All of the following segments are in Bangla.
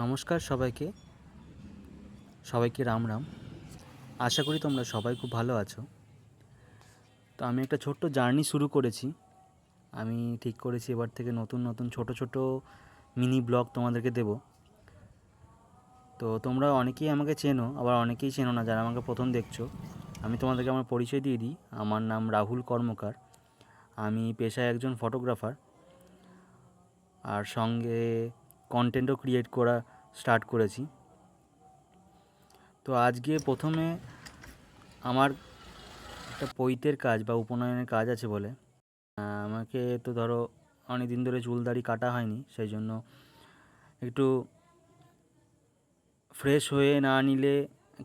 নমস্কার সবাইকে। সবাইকে রাম রাম। আশা করি তোমরা সবাই খুব ভালো আছো। তো আমি একটা ছোট্ট জার্নি শুরু করেছি। আমি ঠিক করেছি এবার থেকে নতুন নতুন ছোট ছোট মিনি ব্লগ তোমাদেরকে দেব। তো তোমরা অনেকেই আমাকে চেনো, আবার অনেকেই চেনো না যারা আমাকে প্রথম দেখছো। আমি তোমাদেরকে আমার পরিচয় দিয়ে দিই। আমার নাম রাহুল কর্মকার। আমি পেশায় একজন ফটোগ্রাফার, আর সঙ্গে কন্টেন্টও ক্রিয়েট করা স্টার্ট করেছি। তো আজকে প্রথমে আমার একটা পৈতের কাজ বা উপনয়নের কাজ আছে বলে আমাকে তো ধরো অনেক দিন ধরে চুল দাড়ি কাটা হয়নি, সেই জন্য একটু ফ্রেশ হয়ে না নিলে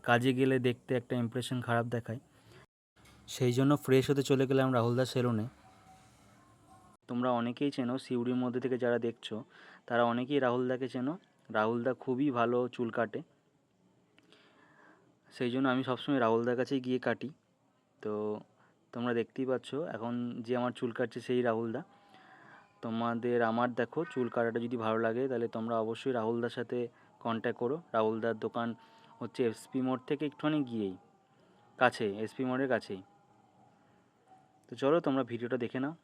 কাজে গেলে দেখতে একটা ইমপ্রেশন খারাপ দেখায়। সেই জন্য ফ্রেশ হতে চলে গেলাম রাহুলদার সেলুনে। তোমরা অনেকেই চেনো, সিউড়ির মধ্যে থেকে যারা দেখছো তারা অনেকেই রাহুলদাকে চেনো। রাহুলদা খুবই ভালো চুল কাটে, সেই জন্য আমি সবসময় রাহুলদার কাছেই গিয়ে কাটি। তো তোমরা দেখতেই পাচ্ছ এখন যে আমার চুল কাটছে সেই রাহুলদা। আমার দেখো চুল কাটাটা যদি ভালো লাগে তাহলে তোমরা অবশ্যই রাহুলদার সাথে কন্ট্যাক্ট করো। রাহুলদার দোকান হচ্ছে এসপি মোড় থেকে একটুখানি গিয়েই কাছে, এসপি মোড়ের কাছেই। তো চলো তোমরা ভিডিওটা দেখে নাও।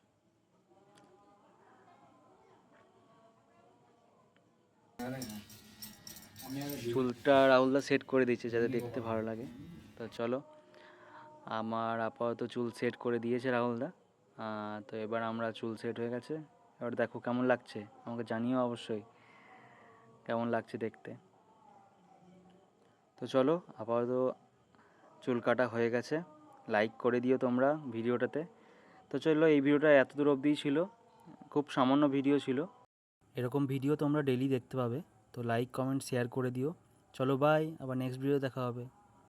চুলটা রাহুলদা সেট করে দিচ্ছে যাতে দেখতে ভালো লাগে। তো চলো, আমার আপাতত চুল সেট করে দিয়েছে রাহুলদা। তো এবার আমরা চুল সেট হয়ে গেছে, এবার দেখো কেমন লাগছে, আমাকে জানিও অবশ্যই কেমন লাগছে দেখতে। তো চলো, আপাতত চুল কাটা হয়ে গেছে। লাইক করে দিও তোমরা ভিডিওটাতে। তো চলো, এই ভিডিওটা এত দূর অবধিই ছিল, খুব সামান্য ভিডিও ছিল। এরকম ভিডিও তোমরা ডেইলি দেখতে পাবে, তো লাইক কমেন্ট শেয়ার করে দিও। চলো বাই, আবার নেক্সট ভিডিও দেখা হবে।